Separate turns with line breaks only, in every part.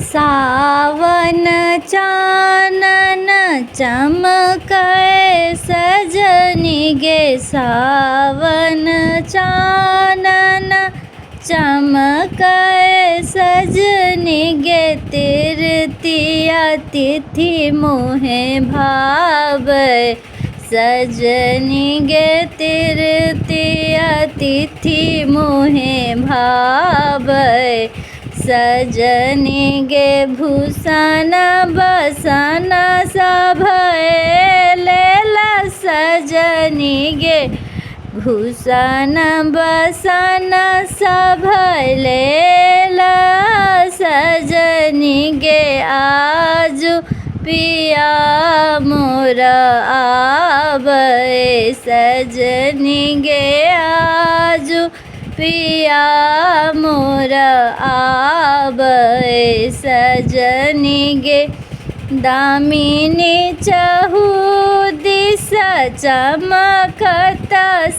सावन चानन चमकै सजनी गे, सावन चानन चमकै सजनी गे, तृतीया तिथि मोहे भावै सजनी गे, तृतीया तिथि मोहे भावै सजनी गे। भूषण बसन सभय लेला सजनी गे, भूषण बसन सभय लेला सजनी गे, आजु पिया मोर आबै सजनी गे, आजु पिया मोर आबै सजनी गे। दामिनी चहु दिस चमकत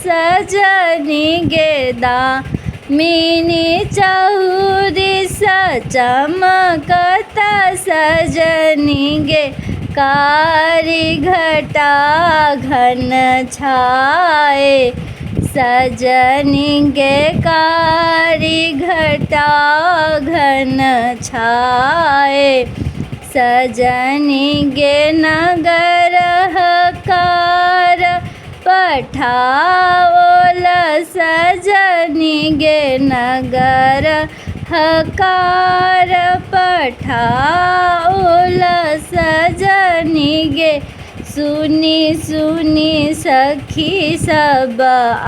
सजनी गे, दामिनी चहु दिस चमकत सजनी गे, कारी घटा घन छाए सजनी गे, कारी घटा घन छाए सजनी गे। नगर हकार पठाओल सजनी गे, नगर हकार पठाओल सजनी गे, सुनी सुनी सखी सब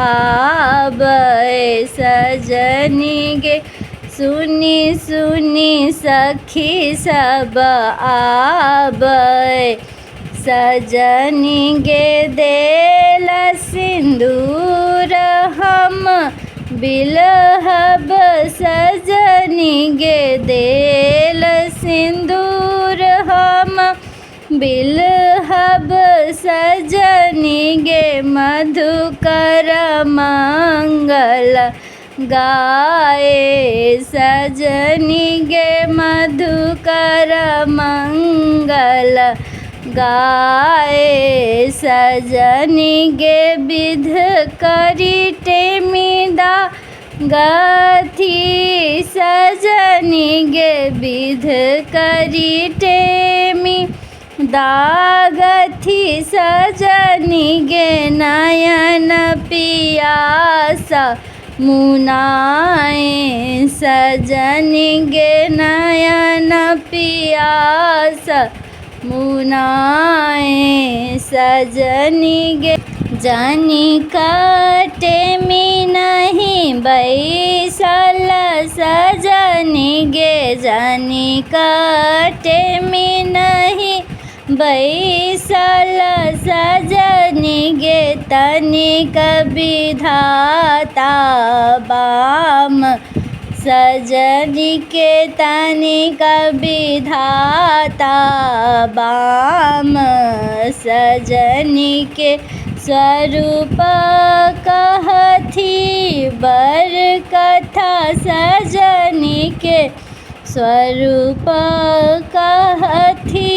आबै सजनी गे, सुनी सुनी सखी सब आबै सजनी गे। देल सिंदूर हम बिलहब सजनी गे, देल सिंदूर हम बिलहब सजनी गे, मधुकर मंगल गाए सजनी गे, मधुकर मंगल गाए सजनी गे। विध करी टेमिदा गथी सजनी गे, विध करी टेमी दागथी सजनी गे, नयन पियासा मुनाए सजनी गे, नयन पियासा मुनाए सजनी गे। जानी काटे में नहीं बैसल सजनी गे, जानी काटे में नहीं बैसल सजनी गे, तनिक विधाता बाम सजनी के, तनिक विधाता बाम सजनी के, स्वरूप कहथी बर कथा सजनी के, स्वरूप कहथी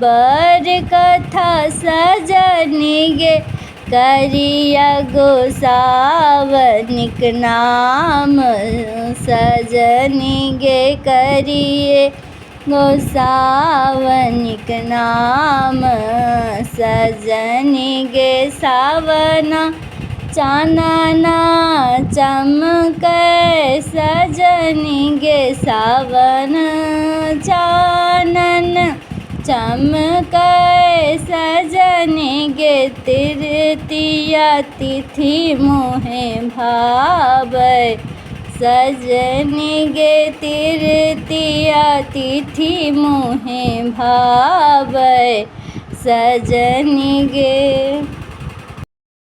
बर कथा सजनी गे, करिया गोसावनिक नाम सजनी गे, करिए गोसावनिक नाम सजनी गे। सावन चानना चमकै सजनी गे, सावन चानन चमकै सजनी गे, तृतीया तिथि मोहे भावै सजनी गे, तृतीया तिथि मोहे भावै सजनी गे।